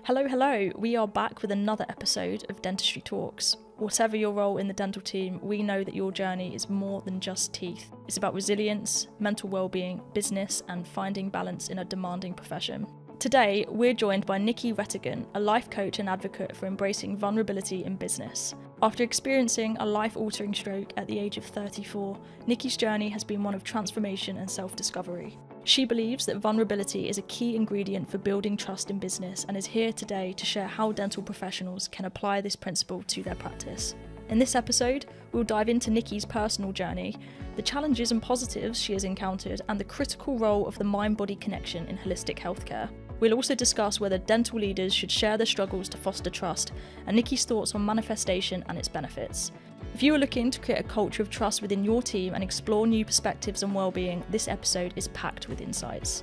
Hello, we are back with another episode of Dentistry Talks. Whatever your role in the dental team, we know that your journey is more than just teeth. It's about resilience, mental well-being, business, and finding balance in a demanding profession. Today, we're joined by Nikki Retigan, a life coach and advocate for embracing vulnerability in business. After experiencing a life-altering stroke at the age of 34, Nikki's journey has been one of transformation and self-discovery. She believes that vulnerability is a key ingredient for building trust in business and is here today to share how dental professionals can apply this principle to their practice. In this episode, we'll dive into Nikki's personal journey, the challenges and positives she has encountered, and the critical role of the mind-body connection in holistic healthcare. We'll also discuss whether dental leaders should share their struggles to foster trust, and Nikki's thoughts on manifestation and its benefits. If you are looking to create a culture of trust within your team and explore new perspectives and well-being, this episode is packed with insights.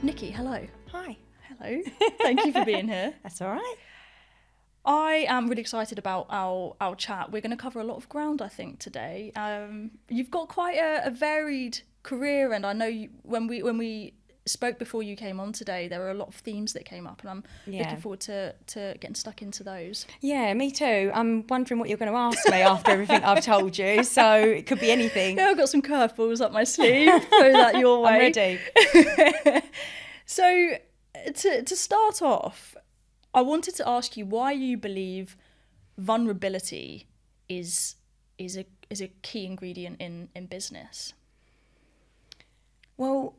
Nikki, hello. Hi. Hello. Thank you for being here. That's all right. I am really excited about our chat. We're going to cover a lot of ground, I think, today. You've got quite a varied career, and I know when we spoke before you came on today, there were a lot of themes that came up, and I'm looking forward to getting stuck into those. Yeah, me too. I'm wondering what you're going to ask me after everything I've told you, so it could be anything. Yeah, I've got some curveballs up my sleeve. Throw that your way. I'm ready. So, to start off, I wanted to ask you why you believe vulnerability is a key ingredient in business. Well,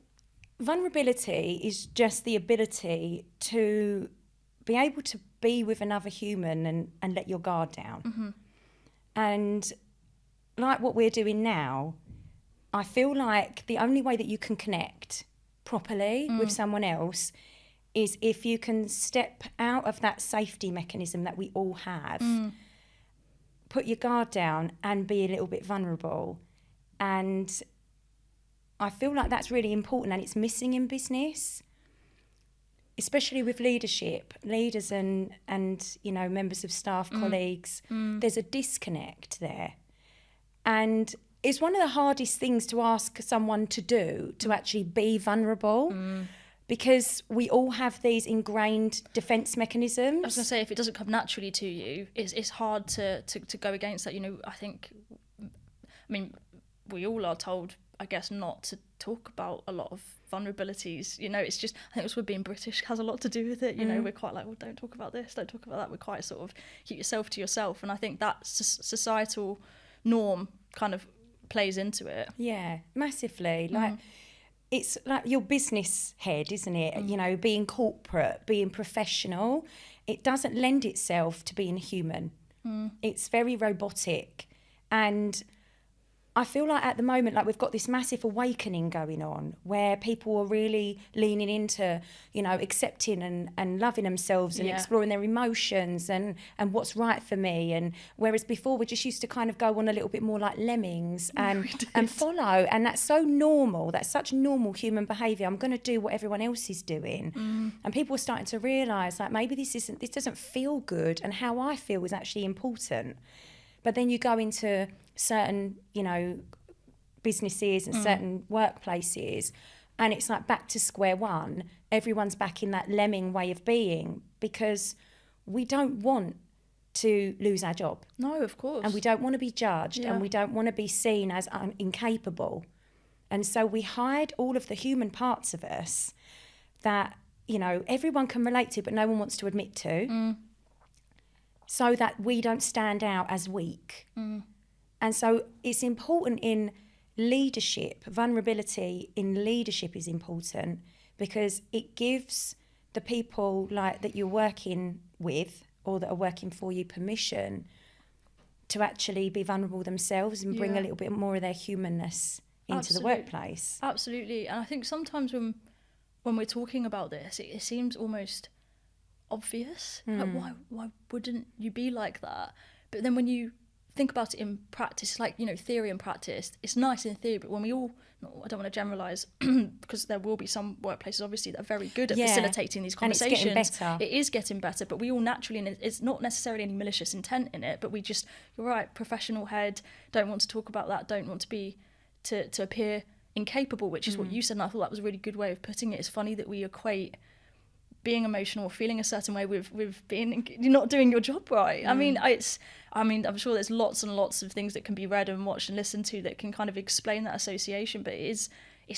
vulnerability is just the ability to be able to be with another human and let your guard down. Mm-hmm. And like what we're doing now, I feel like the only way that you can connect properly with someone else is if you can step out of that safety mechanism that we all have, put your guard down and be a little bit vulnerable. And I feel like that's really important, and it's missing in business, especially with leadership, leaders and you know, members of staff, colleagues. There's a disconnect there. And it's one of the hardest things to ask someone to do, to actually be vulnerable, because we all have these ingrained defence mechanisms. I was going to say, if it doesn't come naturally to you, it's hard to go against that. You know, I mean, we all are told, I guess, not to talk about a lot of vulnerabilities. You know, it's just, I think it's with being British has a lot to do with it. You know, we're quite like, well, don't talk about this, don't talk about that. We're quite sort of keep yourself to yourself. And I think that societal norm kind of plays into it. Yeah, massively. Like, it's like your business head, isn't it? You know, being corporate, being professional, it doesn't lend itself to being human. It's very robotic. And I feel like at the moment, like, we've got this massive awakening going on where people are really leaning into, you know, accepting and loving themselves and exploring their emotions and what's right for me. And whereas before we just used to kind of go on a little bit more like lemmings and follow. And that's so normal. That's such normal human behaviour. I'm going to do what everyone else is doing. And people are starting to realise, like, maybe this doesn't feel good, and how I feel is actually important. But then you go into certain, you know, businesses and certain workplaces, and it's like back to square one. Everyone's back in that lemming way of being, because we don't want to lose our job. No, of course. And we don't want to be judged, and we don't want to be seen as incapable. And so we hide all of the human parts of us that, you know, everyone can relate to, but no one wants to admit to. So that we don't stand out as weak. And so it's important in leadership. Vulnerability in leadership is important because it gives the people like that you're working with or that are working for you permission to actually be vulnerable themselves and bring a little bit more of their humanness into the workplace. Absolutely. And I think sometimes when we're talking about this, it seems almost obvious. Like, why wouldn't you be like that? But then when you think about it in practice, it's like, you know, theory and practice, it's nice in theory, but when we all, I don't want to generalise because there will be some workplaces obviously that are very good at facilitating these conversations. And it's getting better. It is getting better, but we all naturally, and it's not necessarily any malicious intent in it, but we just, you're right, professional head, don't want to talk about that, don't want to be, to appear incapable, which is what you said, and I thought that was a really good way of putting it. It's funny that we equate being emotional or feeling a certain way with being, you're not doing your job right. I mean, I'm sure there's lots and lots of things that can be read and watched and listened to that can kind of explain that association, but it's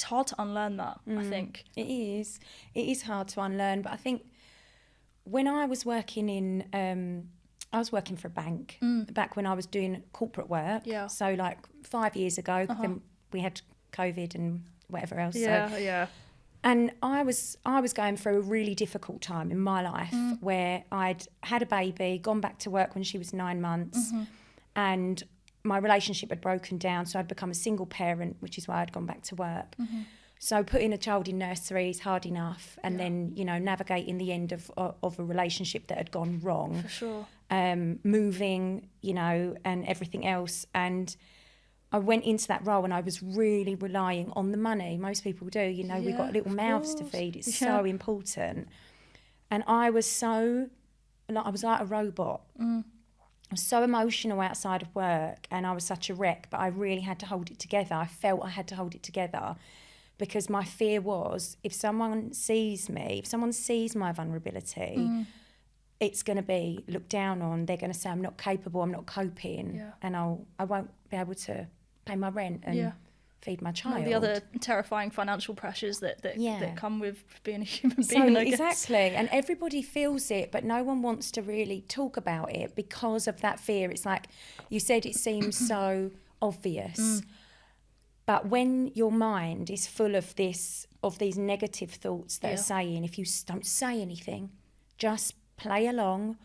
hard to unlearn that, I think. It is hard to unlearn, but I think when I was working I was working for a bank back when I was doing corporate work. Yeah. So like 5 years ago, then we had COVID and whatever else. Yeah. And I was going through a really difficult time in my life where I'd had a baby, gone back to work when she was 9 months, and my relationship had broken down. So I'd become a single parent, which is why I'd gone back to work. So putting a child in nursery is hard enough, and then, you know, navigating the end of a relationship that had gone wrong. For sure. Moving, you know, and everything else. And I went into that role and I was really relying on the money. Most people do, you know, we've got little mouths to feed. It's so important. And I was I was like a robot. I was so emotional outside of work and I was such a wreck, but I really had to hold it together. I felt I had to hold it together because my fear was if someone sees my vulnerability, it's going to be looked down on. They're going to say I'm not capable, I'm not coping, and I won't be able to pay my rent and feed my child. All the other terrifying financial pressures that come with being a human being, I guess. Exactly, and everybody feels it, but no one wants to really talk about it because of that fear. It's like you said, it seems so obvious. But when your mind is full of these negative thoughts that are saying, if you don't say anything, just play along,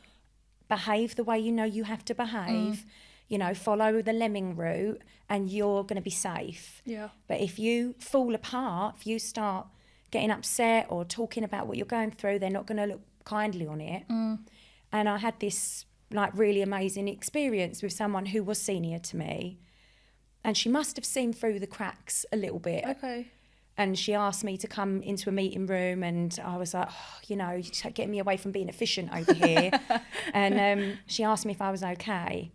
behave the way you know you have to behave, you know, follow the lemming route and you're going to be safe. Yeah. But if you fall apart, if you start getting upset or talking about what you're going through, they're not going to look kindly on it. And I had this like really amazing experience with someone who was senior to me, and she must have seen through the cracks a little bit. Okay. And she asked me to come into a meeting room, and I was like, you know, you're getting me away from being efficient over here. And she asked me if I was okay.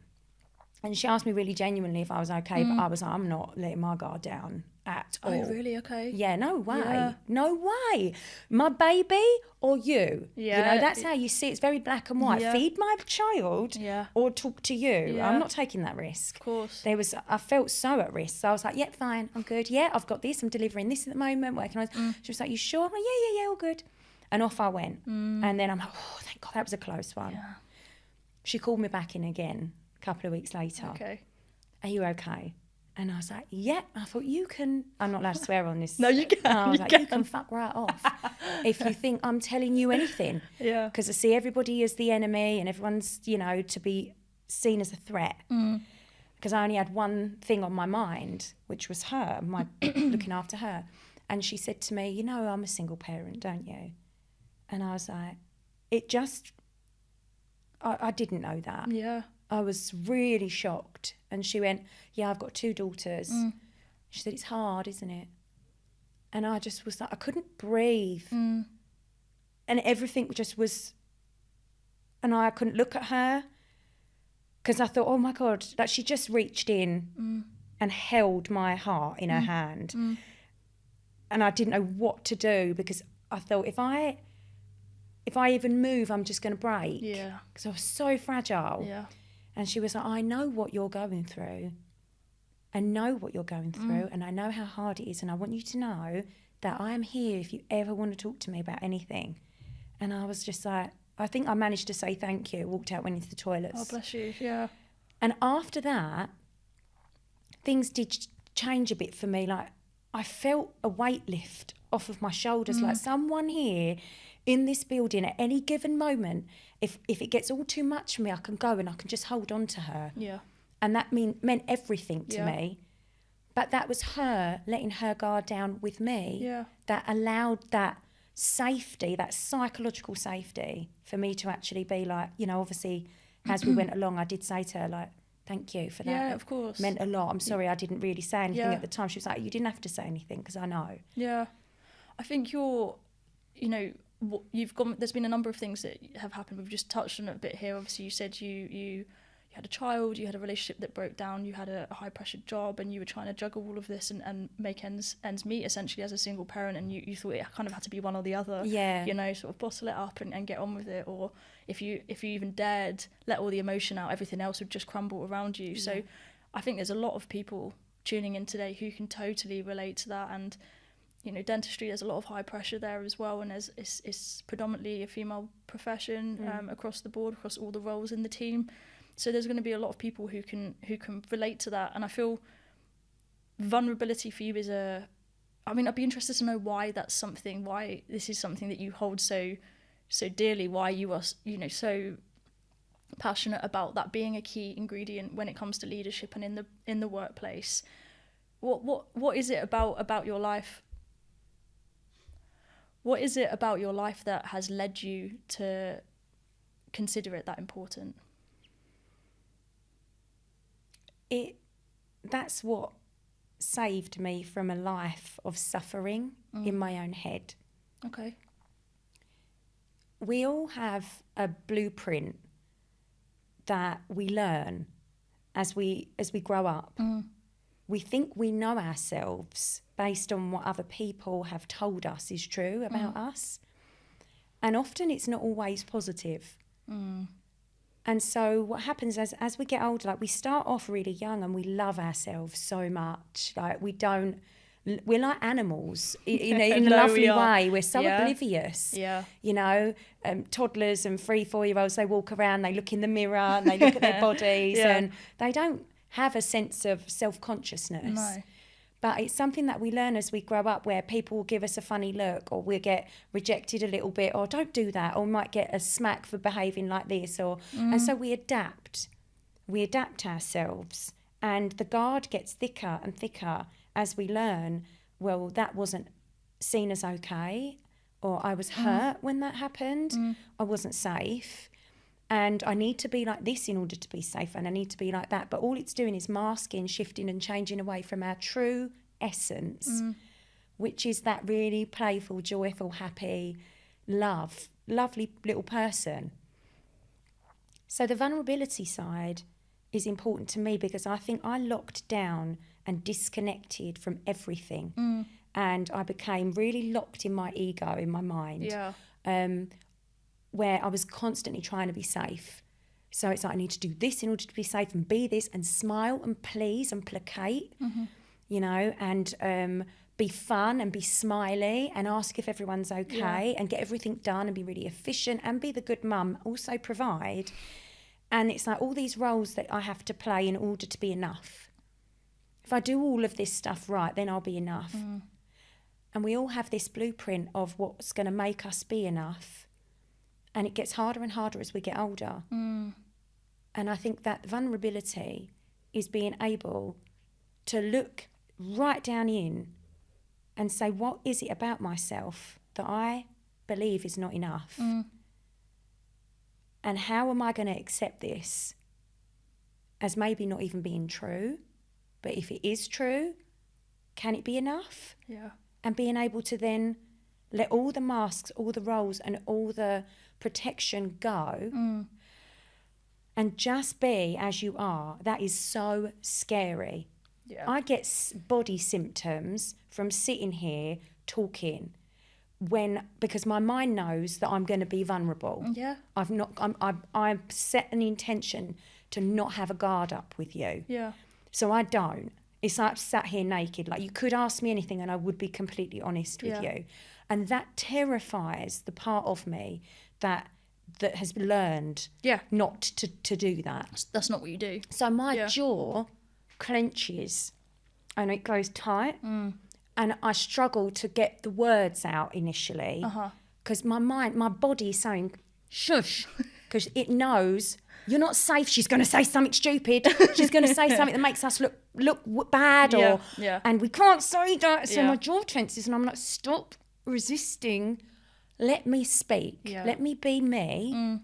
And she asked me really genuinely if I was okay, but I was like, I'm not letting my guard down at all. Oh, really? Okay. Yeah, no way. Yeah. No way. My baby or you. Yeah. You know, that's how you see it. It's very black and white. Yeah. Feed my child or talk to you. Yeah. I'm not taking that risk. Of course. I felt so at risk. So I was like, yeah, fine, I'm good. Yeah, I've got this. I'm delivering this at the moment. Working on it. She was like, you sure? I'm like, yeah, all good. And off I went. And then I'm like, oh, thank God, that was a close one. Yeah. She called me back in again a couple of weeks later. Okay. Are you okay? And I was like, yeah. I thought, you can... I'm not allowed to swear on this. No, you can. I was like, you can fuck right off if you think I'm telling you anything. Yeah. Because I see everybody as the enemy and everyone's, you know, to be seen as a threat. Because I only had one thing on my mind, which was her, my looking after her. And she said to me, you know, I'm a single parent, don't you? And I was like, I didn't know that. Yeah. I was really shocked. And she went, yeah, I've got 2 daughters. She said, it's hard, isn't it? And I just was like, I couldn't breathe. And everything just was, and I couldn't look at her because I thought, oh my God, that she just reached in and held my heart in her hand. And I didn't know what to do because I thought if I even move, I'm just going to break. Yeah. Because I was so fragile. Yeah. And she was like, I know what you're going through. I know what you're going through and I know how hard it is, and I want you to know that I am here if you ever want to talk to me about anything. And I was just like, I think I managed to say thank you, walked out, went into the toilets. Oh, bless you, yeah. And after that, things did change a bit for me. Like, I felt a weight lift off of my shoulders, like someone here in this building at any given moment, if it gets all too much for me, I can go and I can just hold on to her. Yeah. And that meant everything to me. But that was her letting her guard down with me that allowed that safety, that psychological safety, for me to actually be like, you know, obviously as we went along, I did say to her, like, thank you for that. Yeah, of course. It meant a lot. I'm sorry I didn't really say anything at the time. She was like, you didn't have to say anything because I know. Yeah. I think there's been a number of things that have happened. We've just touched on it a bit here. Obviously, you said you had a child, you had a relationship that broke down, you had a high pressure job, and you were trying to juggle all of this and make ends meet essentially as a single parent, and you thought it kind of had to be one or the other. Yeah. You know, sort of bottle it up and get on with it. Or if you even dared let all the emotion out, everything else would just crumble around you. Yeah. So I think there's a lot of people tuning in today who can totally relate to that. And you know, dentistry, there's a lot of high pressure there as well, and it's predominantly a female profession across the board, across all the roles in the team. So there's going to be a lot of people who can relate to that. And I feel vulnerability for you is I'd be interested to know why this is something that you hold so dearly, why you are, you know, so passionate about that being a key ingredient when it comes to leadership and in the workplace. What is it about your life? What is it about your life that has led you to consider it that important? That's what saved me from a life of suffering in my own head. Okay. We all have a blueprint that we learn as we grow up. We think we know ourselves based on what other people have told us is true about us. And often it's not always positive. And so what happens as we get older, like we start off really young and we love ourselves so much. Like we're like animals in a lovely way. We're so oblivious. Yeah. You know, toddlers and 3-4-year-olds, they walk around, they look in the mirror and they look at their bodies and they don't have a sense of self-consciousness. No. But it's something that we learn as we grow up, where people will give us a funny look, or we'll get rejected a little bit, or don't do that, or we might get a smack for behaving like this. And so we adapt ourselves, and the guard gets thicker and thicker as we learn, well, that wasn't seen as okay, or I was hurt when that happened, I wasn't safe, and I need to be like this in order to be safe, and I need to be like that. But all it's doing is masking, shifting and changing away from our true essence, which is that really playful, joyful, happy, lovely little person. So the vulnerability side is important to me because I think I locked down and disconnected from everything, and I became really locked in my ego, in my mind. Where I was constantly trying to be safe. So it's like, I need to do this in order to be safe, and be this, and smile and please and placate, you know, and be fun and be smiley and ask if everyone's okay and get everything done and be really efficient and be the good mum, also provide. And it's like all these roles that I have to play in order to be enough. If I do all of this stuff right, then I'll be enough. And we all have this blueprint of what's going to make us be enough. And it gets harder and harder as we get older. And I think that vulnerability is being able to look right down in and say, what is it about myself that I believe is not enough? And how am I going to accept this as maybe not even being true? But if it is true, can it be enough? Yeah. And being able to then let all the masks, all the roles and all the protection go and just be as you are. That is so scary. I get body symptoms from sitting here talking because my mind knows that I'm going to be vulnerable. I've set an intention to not have a guard up with you. So I don't. It's like I've sat here naked. Like, you could ask me anything and I would be completely honest with you. And that terrifies the part of me that has learned not to do that. That's not what you do. So my jaw clenches and it goes tight, and I struggle to get the words out initially because my body is saying shush, because it knows you're not safe. She's going to say something stupid. She's going to say something that makes us look bad, and we can't say that. So my jaw tenses, and I'm like, stop resisting. Let me speak. Let me be me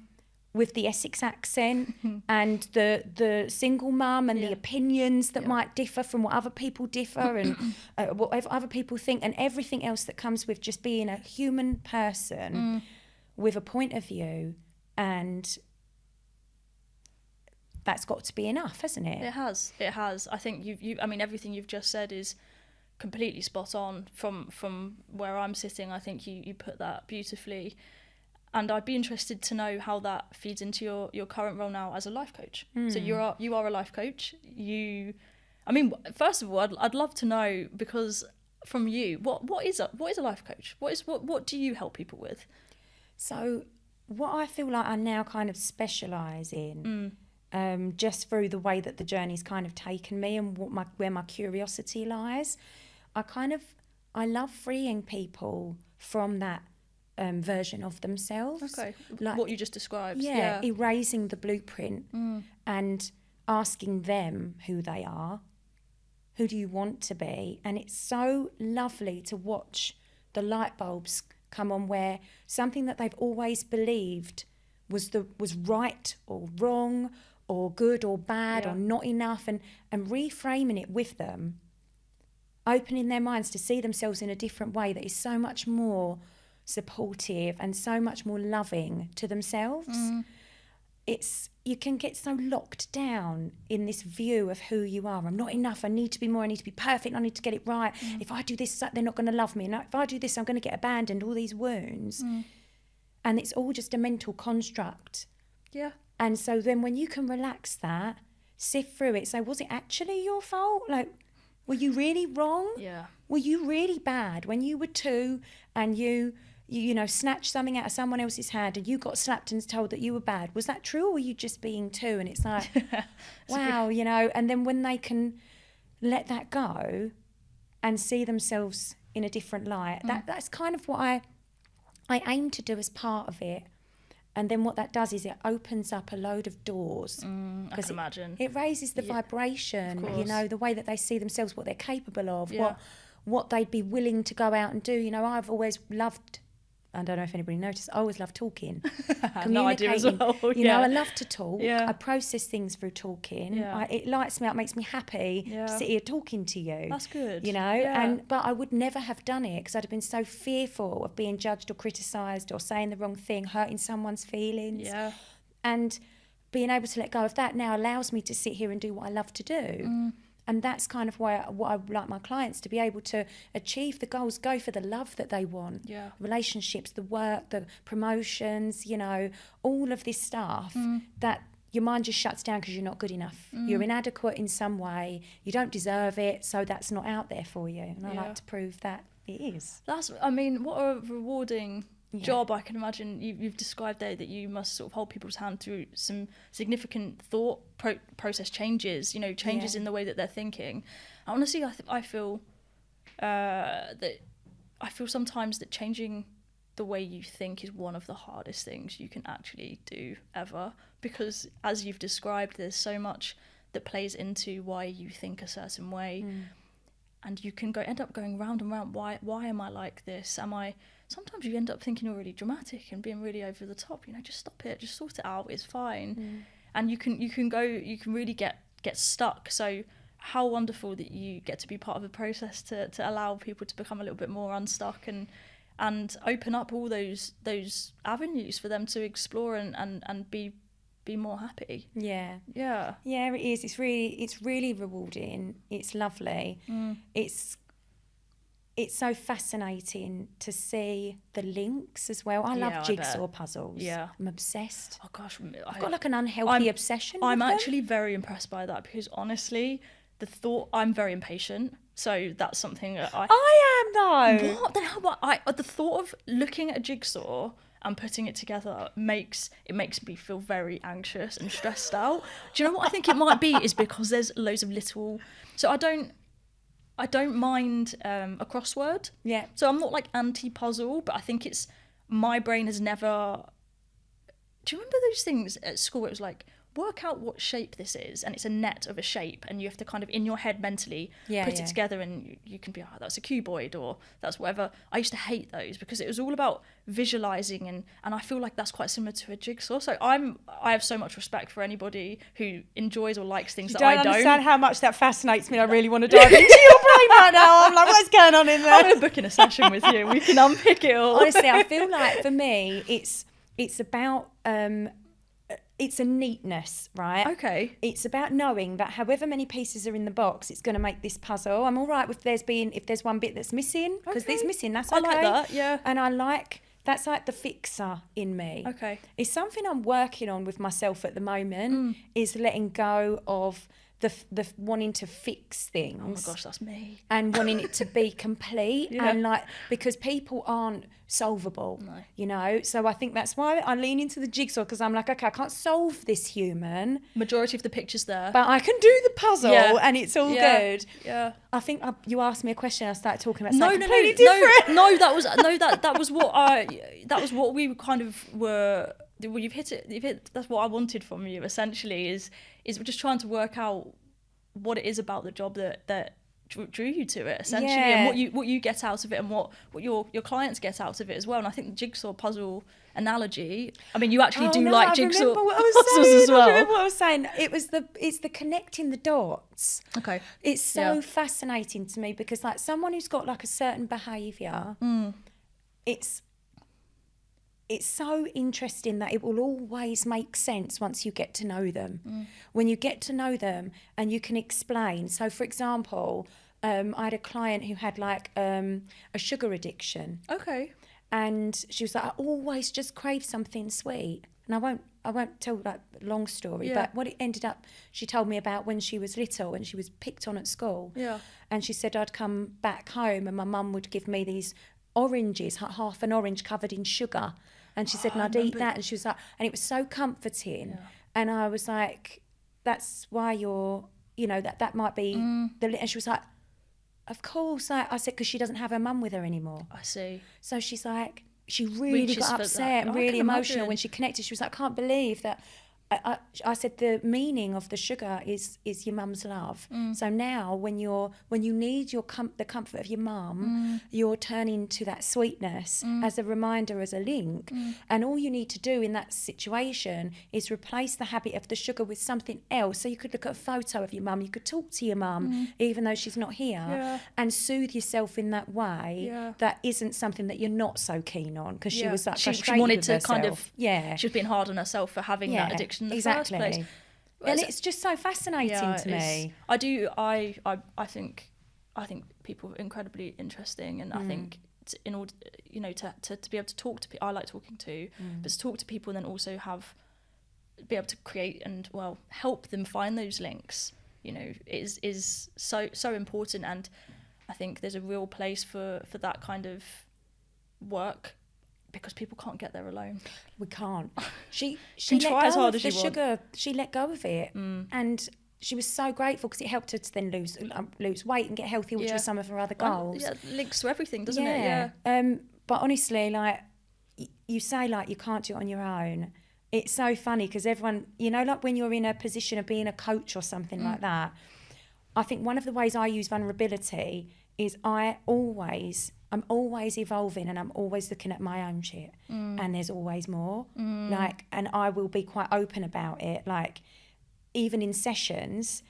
with the Essex accent and the single mum and the opinions that might differ from what other people differ and what other people think, and everything else that comes with just being a human person with a point of view. And that's got to be enough, hasn't it? It has. I think I mean, everything you've just said is completely spot on from where I'm sitting. I think you put that beautifully. And I'd be interested to know how that feeds into your current role now as a life coach. So you are a life coach. I mean, first of all, I'd love to know, because from you, what is a life coach? What do you help people with? So what I feel like I now kind of specialise in, just through the way that the journey's kind of taken me and where my curiosity lies, I love freeing people from that version of themselves. Okay, like what you just described. Yeah, erasing the blueprint and asking them who they are. Who do you want to be? And it's so lovely to watch the light bulbs come on, where something that they've always believed was right or wrong or good or bad or not enough, and reframing it with them, opening their minds to see themselves in a different way that is so much more supportive and so much more loving to themselves. You can get so locked down in this view of who you are. I'm not enough, I need to be more, I need to be perfect, I need to get it right. If I do this, they're not going to love me, and if I do this, I'm going to get abandoned, all these wounds. And it's all just a mental construct. Yeah. And so then when you can relax that, sift through it, say, was it actually your fault? Like, were you really wrong? Yeah. Were you really bad when you were 2 and you snatched something out of someone else's hand and you got slapped and told that you were bad? Was that true, or were you just being 2? And it's like, wow, and then when they can let that go and see themselves in a different light, that's kind of what I aim to do as part of it. And then what that does is it opens up a load of doors. I can imagine. It raises the vibration, the way that they see themselves, what they're capable of, what they'd be willing to go out and do. I've always loved, I don't know if anybody noticed, I always loved talking. No idea as well. I love to talk. Yeah. I process things through talking. Yeah. It lights me up, makes me happy to sit here talking to you. That's good. But I would never have done it because I'd have been so fearful of being judged or criticised or saying the wrong thing, hurting someone's feelings. Yeah. And being able to let go of that now allows me to sit here and do what I love to do. And that's kind of what I like my clients to be able to achieve the goals, go for the love that they want, relationships, the work, the promotions, all of this stuff that your mind just shuts down because you're not good enough. You're inadequate in some way. You don't deserve it, so that's not out there for you. And I like to prove that it is. What a rewarding job. I can imagine you've described there that you must sort of hold people's hand through some significant thought process changes, changes in the way that they're thinking. Honestly, I feel sometimes that changing the way you think is one of the hardest things you can actually do ever, because as you've described, there's so much that plays into why you think a certain way. And you can end up going round and round. Why am I like this? Sometimes you end up thinking you're really dramatic and being really over the top. Just stop it, just sort it out. It's fine. And you can really get stuck. So how wonderful that you get to be part of the process to allow people to become a little bit more unstuck and open up all those avenues for them to explore and be more happy. Yeah, it is. It's really rewarding. It's lovely. It's so fascinating to see the links as well. I love jigsaw puzzles. I'm obsessed. Oh gosh, I've got like an unhealthy obsession. I'm actually very impressed by that, because honestly, I'm very impatient. So that's something that I am though. What the hell? The thought of looking at a jigsaw and putting it together makes me feel very anxious and stressed out. Do you know what I think it might be? Is because there's loads of little. So I don't mind a crossword. Yeah. So I'm not like anti-puzzle, but I think it's my brain has never. Do you remember those things at school? It was like, work out what shape this is, and it's a net of a shape, and you have to kind of in your head mentally put it together, and you can be, that's a cuboid or that's whatever. I used to hate those because it was all about visualizing, and I feel like that's quite similar to a jigsaw. So I have so much respect for anybody who enjoys or likes things that I don't. You don't understand how much that fascinates me. I really want to dive into your brain right now. I'm like, what's going on in there? I'm going to book in a session with you. We can unpick it all. Honestly, I feel like for me, it's about it's a neatness, right? Okay. It's about knowing that however many pieces are in the box, it's going to make this puzzle. I'm all right with if there's one bit that's missing, because it's missing, that's okay. I like that, yeah. And that's like the fixer in me. Okay. It's something I'm working on with myself at the moment, is letting go of the wanting to fix things. Oh my gosh, that's me. And wanting it to be complete. Yeah. And because people aren't solvable, No. So I think that's why I lean into the jigsaw, because I'm like, okay, I can't solve this human. Majority of the pictures there. But I can do the puzzle, and it's all good. Yeah. I think you asked me a question, I started talking about something completely different. No, that was what we kind of were. Well, you've hit it. That's what I wanted from you. Essentially, is we're just trying to work out what it is about the job that drew you to it, essentially, and what you get out of it, and what your clients get out of it as well. And I think the jigsaw puzzle analogy. I mean, you actually like jigsaw puzzles as well. I remember what I was saying. It's the connecting the dots. Okay. It's so fascinating to me, because like someone who's got like a certain behaviour, it's so interesting that it will always make sense once you get to know them. When you get to know them and you can explain. So, for example, I had a client who had like a sugar addiction. Okay. And she was like, I always just crave something sweet. And I won't tell like a long story, but what it ended up, she told me about when she was little and she was picked on at school. Yeah. And she said I'd come back home and my mum would give me these oranges, half an orange covered in sugar. And she said, and I'd eat that. And she was like, and it was so comforting. Yeah. And I was like, that's why you're, that might be and she was like, of course. I said, because she doesn't have her mum with her anymore. I see. So she's like, she really got upset and really emotional when she connected. She was like, I can't believe that. I said the meaning of the sugar is your mum's love. So now when you need the comfort of your mum, you're turning to that sweetness as a reminder, as a link. And all you need to do in that situation is replace the habit of the sugar with something else. So you could look at a photo of your mum, you could talk to your mum even though she's not here, and soothe yourself in that way. That isn't something that you're not so keen on, because she was like frustrated she wanted with to herself. kind of she was being hard on herself for having that addiction in the first place. And it's just so fascinating to me. I think people are incredibly interesting, and I think in order to be able to talk to people, I like talking to, but to talk to people and then also be able to create and help them find those links, is so important. And I think there's a real place for that kind of work, because people can't get there alone. We can't. She let try go as hard of as the you sugar. want. She let go of it, and she was so grateful because it helped her to then lose weight and get healthy, which was some of her other goals. Links to everything, doesn't it? But honestly, like you say, like you can't do it on your own. It's so funny because everyone, like when you're in a position of being a coach or something like that. I think one of the ways I use vulnerability is I'm always evolving, and I'm always looking at my own shit, and there's always more. And I will be quite open about it. Like, even in sessions,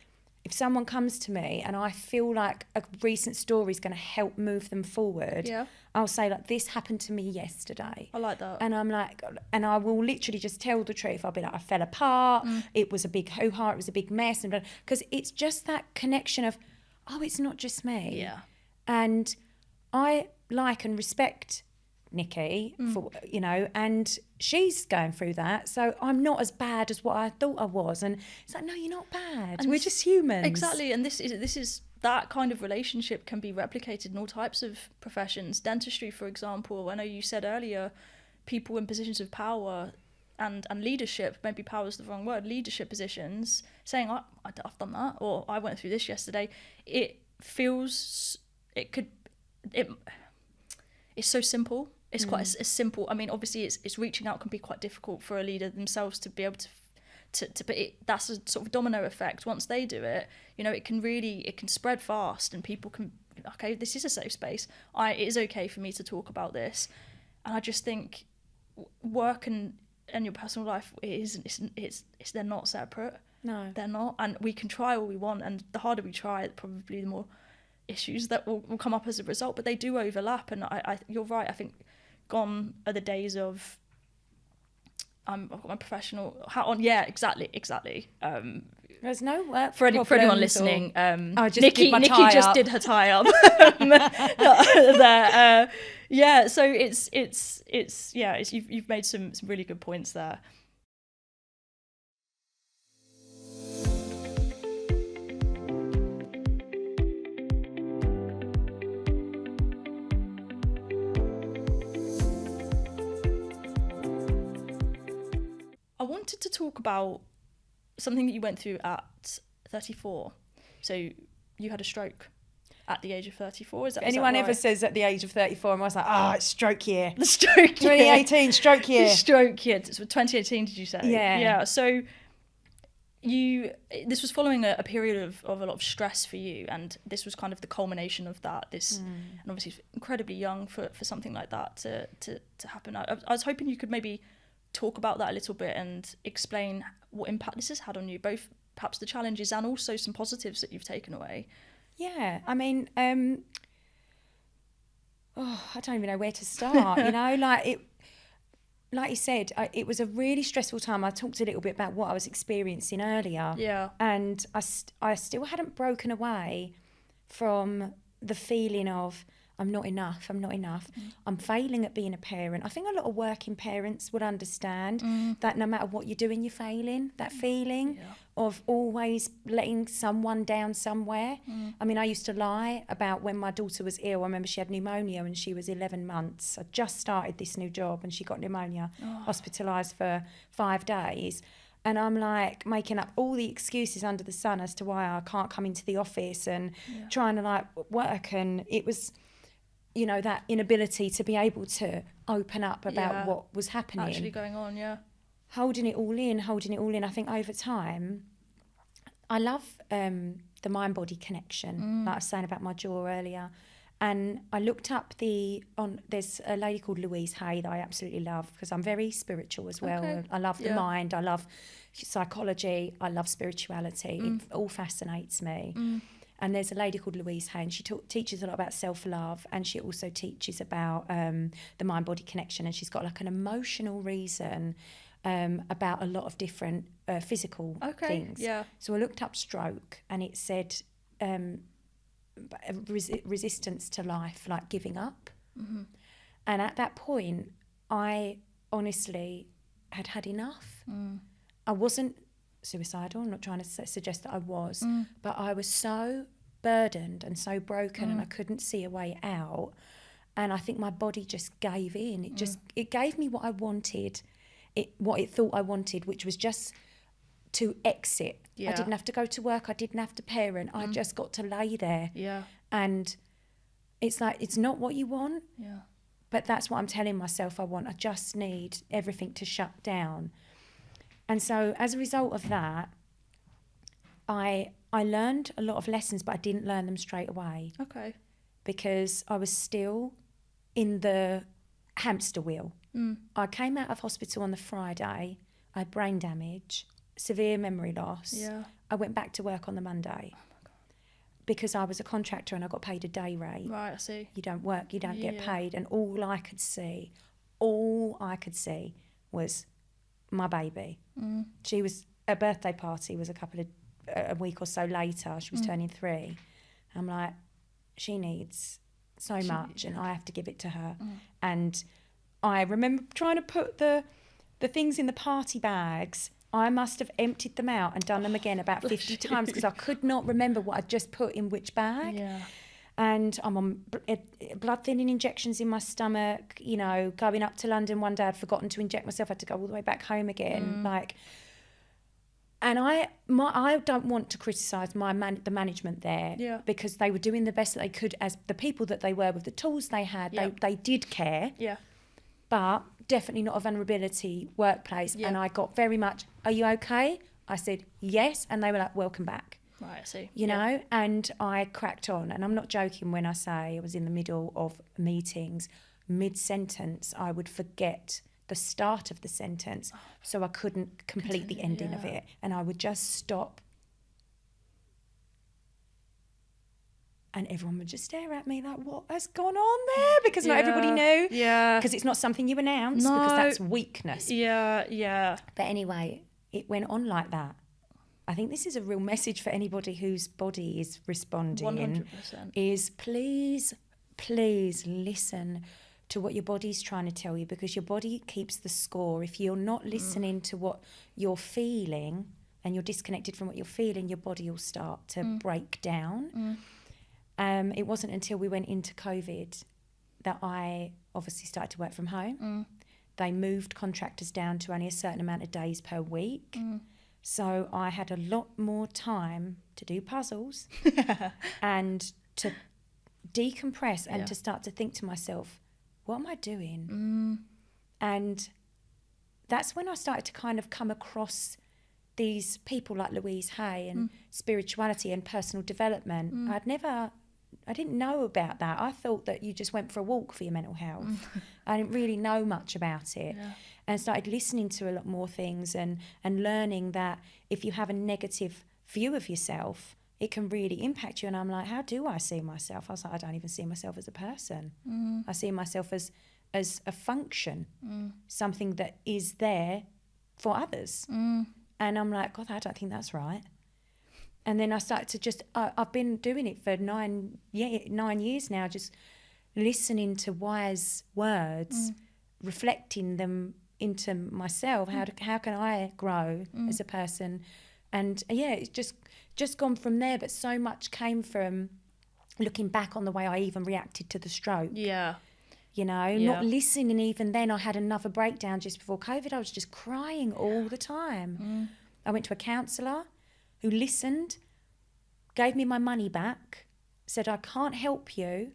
if someone comes to me and I feel like a recent story is going to help move them forward, I'll say, like, this happened to me yesterday. I like that. And I'm like, and I will literally just tell the truth. I'll be like, I fell apart. It was a big hoo-ha. It was a big mess. And because it's just that connection of, oh, it's not just me. Yeah. And I like and respect Nikki for and she's going through that, so I'm not as bad as what I thought I was. And it's like, no, you're not bad, and we're just humans. Exactly. And this is that kind of relationship can be replicated in all types of professions. Dentistry, for example, I know you said earlier, people in positions of power and leadership, maybe power is the wrong word, leadership positions, saying, I've done that, or I went through this yesterday. It's so simple. It's quite a simple. I mean, obviously, it's reaching out can be quite difficult for a leader themselves to be able to but that's a sort of domino effect. Once they do it, it can spread fast, and people can, okay, this is a safe space. It is okay for me to talk about this. And I just think work and your personal life they're not separate. No, they're not. And we can try all we want, and the harder we try, probably the more issues that will come up as a result, but they do overlap. And I you're right, I think gone are the days of I've got my professional hat on. Yeah, exactly. There's no work for anyone listening. Nikki just did her tie up there. Yeah, so you've made some really good points there. I wanted to talk about something that you went through at 34. So you had a stroke at the age of 34. Is that anyone right? Ever says at the age of 34, and I was like, it's stroke year. The stroke year. 2018, stroke year. Stroke year. So 2018, did you say? Yeah. Yeah. So this was following a period of a lot of stress for you, and this was kind of the culmination of that. And obviously incredibly young for something like that to happen. I was hoping you could maybe talk about that a little bit and explain what impact this has had on you, both perhaps the challenges and also some positives that you've taken away. Yeah, I mean, I don't even know where to start, like you said, it was a really stressful time. I talked a little bit about what I was experiencing earlier. Yeah. And I still hadn't broken away from the feeling of, I'm not enough. I'm failing at being a parent. I think a lot of working parents would understand that no matter what you're doing, you're failing. That feeling of always letting someone down somewhere. I mean, I used to lie about when my daughter was ill. I remember she had pneumonia when she was 11 months. I just started this new job and she got pneumonia, hospitalised for 5 days. And I'm like making up all the excuses under the sun as to why I can't come into the office and trying to like work. And it was, that inability to be able to open up about what was happening. Actually going on, Holding it all in. I think over time, I love the mind-body connection, like I was saying about my jaw earlier. And I looked up there's a lady called Louise Hay that I absolutely love because I'm very spiritual as well. Okay. I love the mind, I love psychology, I love spirituality. It all fascinates me. And there's a lady called Louise Hay, and she teaches a lot about self-love, and she also teaches about the mind-body connection, and she's got like an emotional reason about a lot of different physical things. Yeah. So I looked up stroke, and it said resistance to life, like giving up. And at that point, I honestly had enough. I wasn't suicidal. I'm not trying to suggest that I was, but I was so burdened and so broken and I couldn't see a way out. And I think my body just gave in. It gave me what I wanted, what it thought I wanted, which was just to exit. I didn't have to go to work. I didn't have to parent. I just got to lay there. Yeah. And it's like, it's not what you want. Yeah. But that's what I'm telling myself I want. I just need everything to shut down. And so as a result of that, I learned a lot of lessons, but I didn't learn them straight away. Okay. Because I was still in the hamster wheel. I came out of hospital on the Friday. I had brain damage, severe memory loss. Yeah. I went back to work on the Monday. Oh my God. Because I was a contractor and I got paid a day rate. Right, I see. You don't work, you don't get paid. And all I could see was my baby. Her birthday party was a week or so later. She was turning 3. I'm like, she needs so much and I have to give it to her. And I remember trying to put the things in the party bags. I must have emptied them out and done them again about 50 times because I could not remember what I'd just put in which bag. Yeah. And I'm on blood thinning injections in my stomach, going up to London one day, I'd forgotten to inject myself, I had to go all the way back home again. And I don't want to criticise the management there because they were doing the best that they could as the people that they were with the tools they had. They did care. Yeah. But definitely not a vulnerability workplace. Yeah. And I got very much, are you okay? I said, yes. And they were like, welcome back. Right, I see. You know, and I cracked on. And I'm not joking when I say I was in the middle of meetings, mid-sentence, I would forget the start of the sentence, so I couldn't complete the ending of it. And I would just stop And everyone would just stare at me like, what has gone on there? Because not everybody knew. Yeah. Because it's not something you announce, because that's weakness. Yeah. But anyway, it went on like that. I think this is a real message for anybody whose body is responding. 100%. Is please listen to what your body's trying to tell you, because your body keeps the score. If you're not listening to what you're feeling and you're disconnected from what you're feeling, your body will start to break down. It wasn't until we went into COVID that I obviously started to work from home. They moved contractors down to only a certain amount of days per week. So I had a lot more time to do puzzles and to decompress and to start to think to myself, what am I doing? And that's when I started to kind of come across these people like Louise Hay and spirituality and personal development. I didn't know about that. I thought that you just went for a walk for your mental health. I didn't really know much about it. And started listening to a lot more things and learning that if you have a negative view of yourself, it can really impact you. And I'm like, how do I see myself? I was like, I don't even see myself as a person. I see myself as a function, something that is there for others. And I'm like, God, I don't think that's right. And then I started to just, I've been doing it for 9 years now, just listening to wise words, reflecting them into myself. How can I grow as a person? And it's just gone from there. But so much came from looking back on the way I even reacted to the stroke. Not listening. Even then, I had another breakdown just before COVID. I was just crying all the time. I went to a counsellor who listened, gave me my money back, said, I can't help you.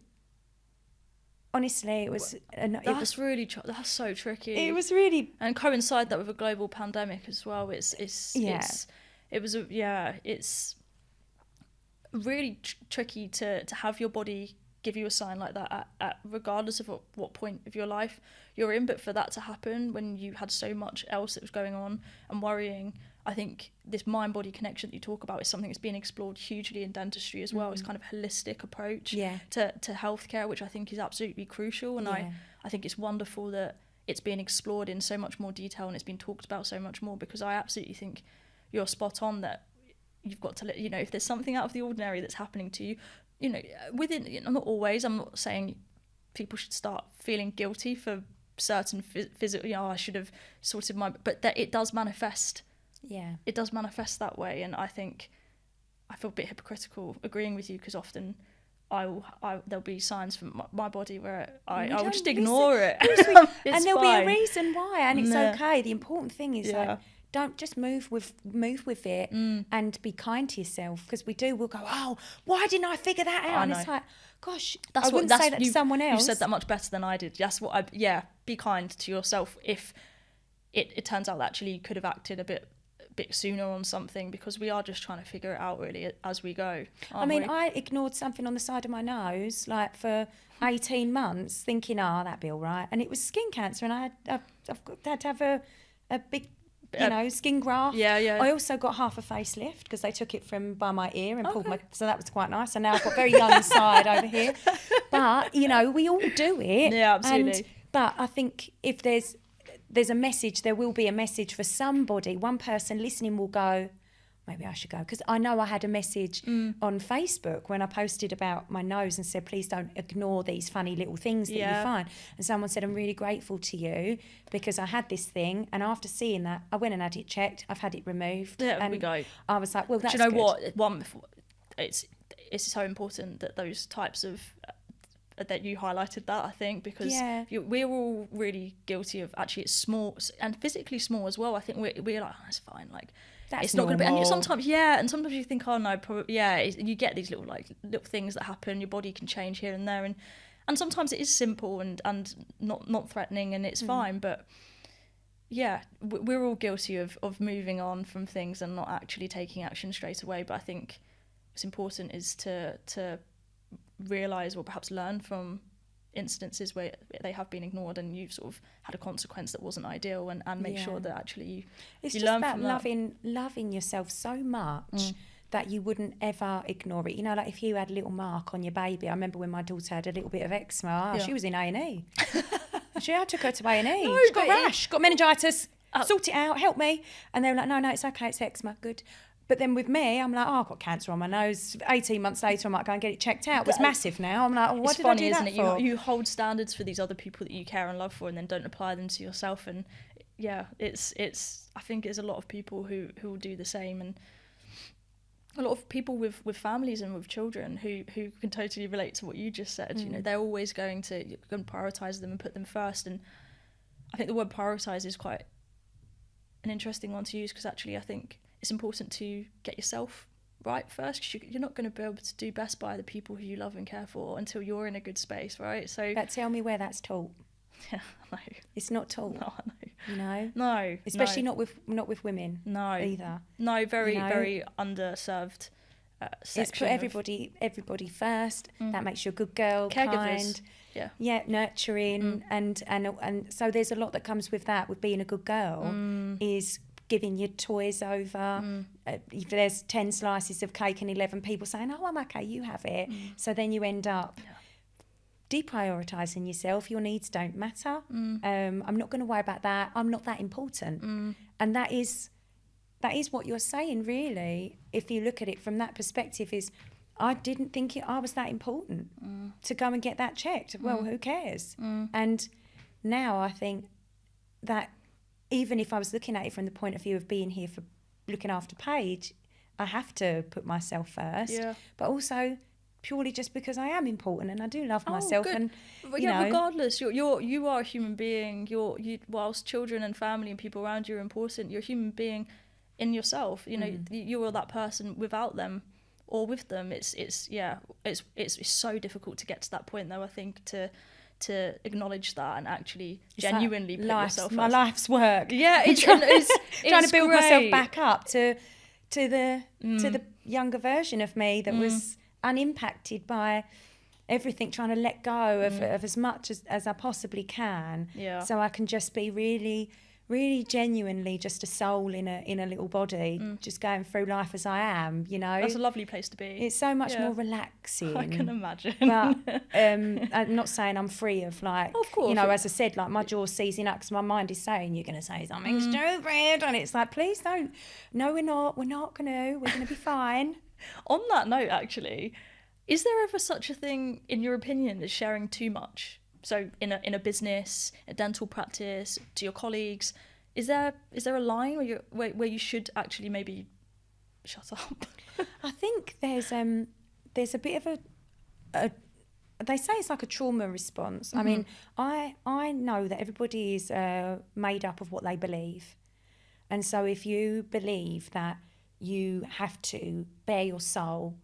Honestly, it was... That's so tricky. It was really... And coincide that with a global pandemic as well. It's really tricky to have your body give you a sign like that at regardless of what point of your life you're in. But for that to happen when you had so much else that was going on and worrying, I think this mind-body connection that you talk about is something that's being explored hugely in dentistry as well. It's kind of holistic approach to healthcare, which I think is absolutely crucial. And I think it's wonderful that it's being explored in so much more detail and it's been talked about so much more, because I absolutely think you're spot on that you've got to, if there's something out of the ordinary that's happening to you, within, not always, I'm not saying people should start feeling guilty for certain physical, I should have sorted but that it does manifest. It does manifest that way. And I think I feel a bit hypocritical agreeing with you, because often there'll be signs from my body where I will just ignore it. And there'll be a reason why, and it's okay. The important thing is don't just move with it and be kind to yourself, because we'll go, oh, why didn't I figure that out? And it's like, gosh, I wouldn't say that to someone else. You said that much better than I did. That's what be kind to yourself if it turns out that actually you could have acted a bit sooner on something, because we are just trying to figure it out really as we go. I ignored something on the side of my nose like for 18 months thinking, that'd be all right, and it was skin cancer, and I've had to have a big skin graft. I also got half a facelift because they took it from by my ear and pulled so that was quite nice, and now I've got very young side over here. But we all do it. Absolutely. But I think if there's a message, there will be a message for somebody. One person listening will go, maybe I should go. Because I know I had a message on Facebook when I posted about my nose and said, please don't ignore these funny little things that you find. And someone said, I'm really grateful to you because I had this thing. And after seeing that, I went and had it checked. I've had it removed. There we go. I was like, well, that's good. Do you know good. what? It's so important that those types of... that you highlighted that, I think, because we're all really guilty of, actually it's small and physically small as well. I think we're like, that's fine, like that's it's not going to be. And sometimes you think, oh no, probably, you get these little things that happen. Your body can change here and there, and sometimes it is simple and not threatening, and it's fine. But we're all guilty of moving on from things and not actually taking action straight away. But I think what's important is to realise or perhaps learn from incidences where they have been ignored and you've sort of had a consequence that wasn't ideal, and make sure that actually you learn from that. Loving yourself so much that you wouldn't ever ignore it. You know, like if you had a little mark on your baby. I remember when my daughter had a little bit of eczema, she was in A&E. I took her to A&E. No, She's got rash, got meningitis, sort it out, help me. And they were like, no, it's okay, it's eczema, good. But then with me, I'm like, I've got cancer on my nose. 18 months later, I might go and get it checked out. It was massive now. I'm like, what did I do that for? It's funny, isn't it? You hold standards for these other people that you care and love for, and then don't apply them to yourself. And yeah, it's. I think there's a lot of people who will do the same, and a lot of people with families and with children who can totally relate to what you just said. You know, they're always going to prioritise them and put them first. And I think the word prioritise is quite an interesting one to use, because actually I think it's important to get yourself right first, because you're not going to be able to do best by the people who you love and care for until you're in a good space, right? So, but tell me where that's taught. Yeah, I know. It's not taught. No, I know. You know? No. Especially not with women. No. Either. No, very underserved section. It's put everybody first. That makes you a good girl, caregivers. Kind. Yeah, nurturing, and so there's a lot that comes with that. With being a good girl, is giving your toys over. If there's 10 slices of cake and 11 people saying, oh, I'm okay, you have it. So then you end up deprioritising yourself. Your needs don't matter. I'm not going to worry about that. I'm not that important. And that is what you're saying, really. If you look at it from that perspective, is I didn't think I was that important to go and get that checked. Well, who cares? And now I think that even if I was looking at it from the point of view of being here for looking after Paige, I have to put myself first. Yeah. But also purely just because I am important and I do love myself. Good. And you know, regardless, you are a human being. Whilst children and family and people around you are important, you're a human being in yourself. You know, you are that person without them or with them. It's so difficult to get to that point, though, I think, to acknowledge that and actually genuinely put yourself first. My life's work. Yeah, it's trying to build great. myself back up to the younger version of me that was unimpacted by everything, trying to let go of as much as I possibly can. Yeah. So I can just be really, really genuinely just a soul in a little body, just going through life as I am, you know. That's a lovely place to be. It's so much more relaxing. I can imagine. But I'm not saying I'm free of, like, of course, you know, as I said, like my jaw's seizing up because my mind is saying, you're going to say something stupid. And it's like, please don't. No, we're not. We're not going to. We're going to be fine. On that note, actually, is there ever such a thing, in your opinion, as sharing too much? So in a business, a dental practice, to your colleagues, is there a line where you should actually maybe shut up? I think there's a bit of a they say it's like a trauma response. I mean, I know that everybody is made up of what they believe, and so if you believe that you have to bare your soul,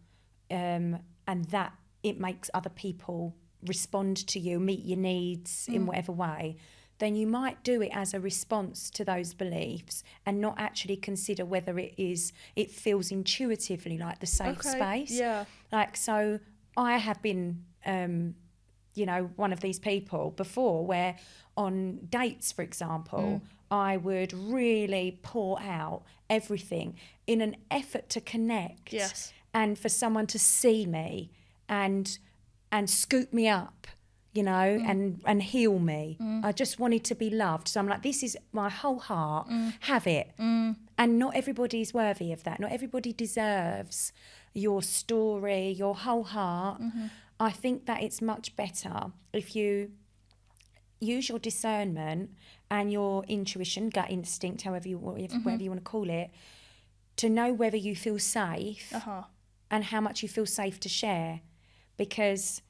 and that it makes other people respond to you, meet your needs in whatever way, then you might do it as a response to those beliefs and not actually consider whether it feels intuitively like the safe space. Yeah. Like, so I have been, you know, one of these people before where on dates, for example, I would really pour out everything in an effort to connect. Yes. And for someone to see me and scoop me up, you know, and heal me. I just wanted to be loved. So I'm like, this is my whole heart, have it. And not everybody's worthy of that. Not everybody deserves your story, your whole heart. I think that it's much better if you use your discernment and your intuition, gut instinct, whatever you want to call it, to know whether you feel safe and how much you feel safe to share. Because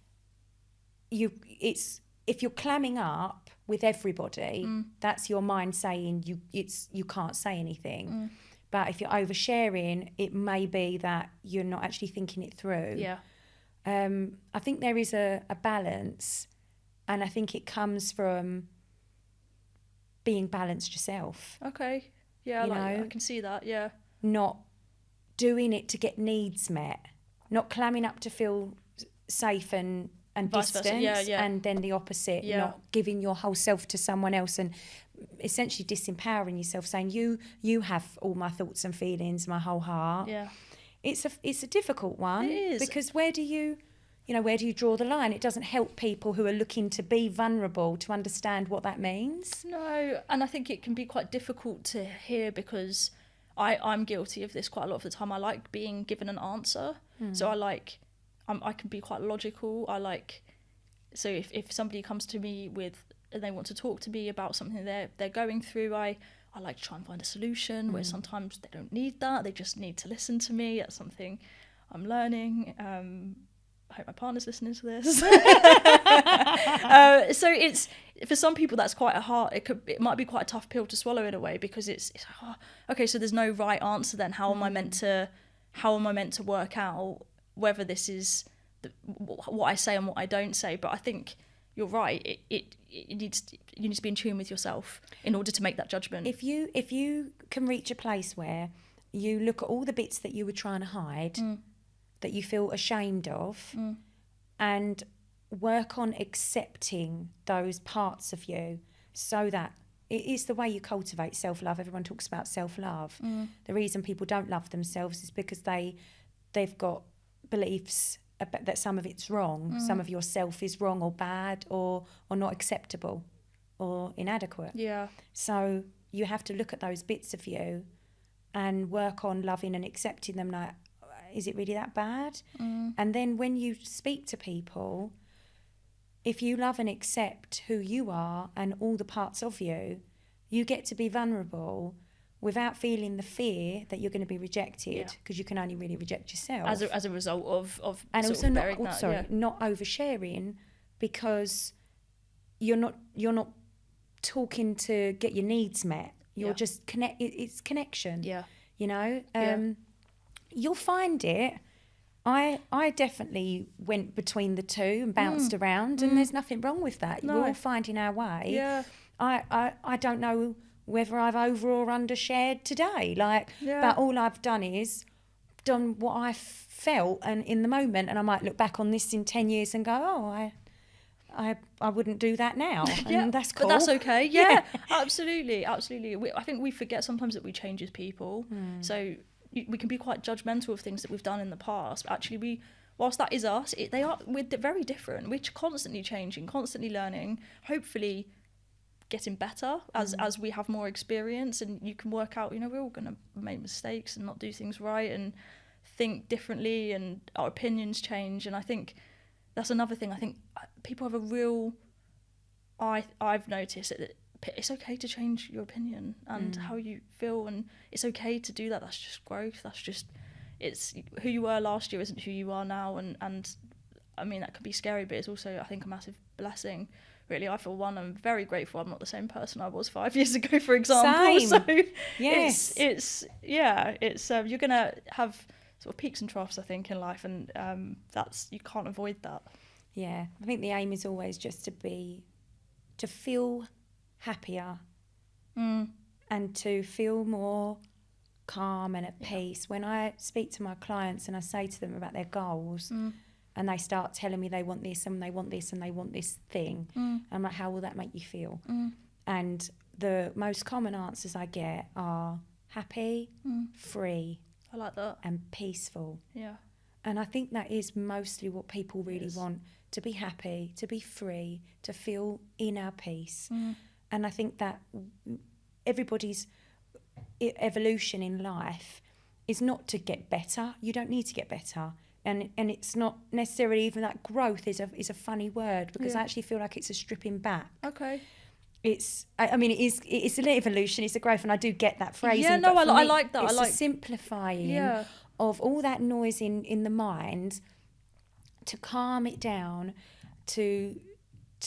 if you're clamming up with everybody, that's your mind saying you can't say anything. But if you're oversharing, it may be that you're not actually thinking it through. Yeah. I think there is a balance, and I think it comes from being balanced yourself. Okay. Yeah, I can see that. Yeah. Not doing it to get needs met, not clamming up to feel safe and distance, and then the opposite, not giving your whole self to someone else and essentially disempowering yourself, saying you have all my thoughts and feelings, my whole heart. Yeah. it's a difficult one. It is. Because where do you draw the line? It doesn't help people who are looking to be vulnerable to understand what that means. No, and I think it can be quite difficult to hear, because I'm guilty of this quite a lot of the time. I like being given an answer. So I can be quite logical. So if somebody comes to me and they want to talk to me about something they're going through, I like to try and find a solution, where sometimes they don't need that. They just need to listen to me. That's something I'm learning. I hope my partner's listening to this. So it's, for some people that's quite it might be quite a tough pill to swallow in a way, because it's okay, so there's no right answer then. How am I meant to work out whether this is what I say and what I don't say? But I think you're right. You need to be in tune with yourself in order to make that judgment. If you can reach a place where you look at all the bits that you were trying to hide, that you feel ashamed of, and work on accepting those parts of you, so that it is the way you cultivate self-love. Everyone talks about self-love. The reason people don't love themselves is because they've got beliefs that some of it's wrong, some of yourself is wrong or bad or not acceptable or inadequate. Yeah. So you have to look at those bits of you and work on loving and accepting them. Like, is it really that bad? And then when you speak to people, if you love and accept who you are and all the parts of you, you get to be vulnerable without feeling the fear that you're going to be rejected, because you can only really reject yourself as a result of and sort also of bearing that, not oversharing, because you're not talking to get your needs met. You're just it's connection. You'll find it. I definitely went between the two and bounced around, and there's nothing wrong with that. No. We're all finding our way. I don't know whether I've over or undershared today, but all I've done is done what I felt and in the moment, and I might look back on this in 10 years and go, I wouldn't do that now. And that's cool. But that's okay. Yeah. Absolutely. I think we forget sometimes that we change as people. So we can be quite judgmental of things that we've done in the past, but actually whilst that is us, we're very different. We're constantly changing, constantly learning, hopefully getting better as we have more experience, and you can work out, we're all going to make mistakes and not do things right and think differently, and our opinions change. And I think that's another thing. I think people have a real, I've noticed that it's okay to change your opinion and how you feel, and it's okay to do that. That's just growth. It's who you were last year isn't who you are now, and I mean, that could be scary, but it's also, I think, a massive blessing. Really, I feel I'm very grateful I'm not the same person I was 5 years ago, for example. Same. So yes, it's you're gonna have sort of peaks and troughs, I think, in life, and you can't avoid that. Yeah, I think the aim is always just to feel happier and to feel more calm and at peace. When I speak to my clients and I say to them about their goals, and they start telling me they want this and they want this and they want this thing, I'm like, how will that make you feel? And the most common answers I get are happy, free, I like that, and peaceful. Yeah. And I think that is mostly what people really want, to be happy, to be free, to feel inner peace. And I think that everybody's evolution in life is not to get better. You don't need to get better. And it's not necessarily even that growth is a funny word, because I actually feel like it's a stripping back. Okay. It's it's an evolution, it's a growth, and I do get that phrasing. Yeah, no, I like that. It's a simplifying of all that noise in the mind, to calm it down, to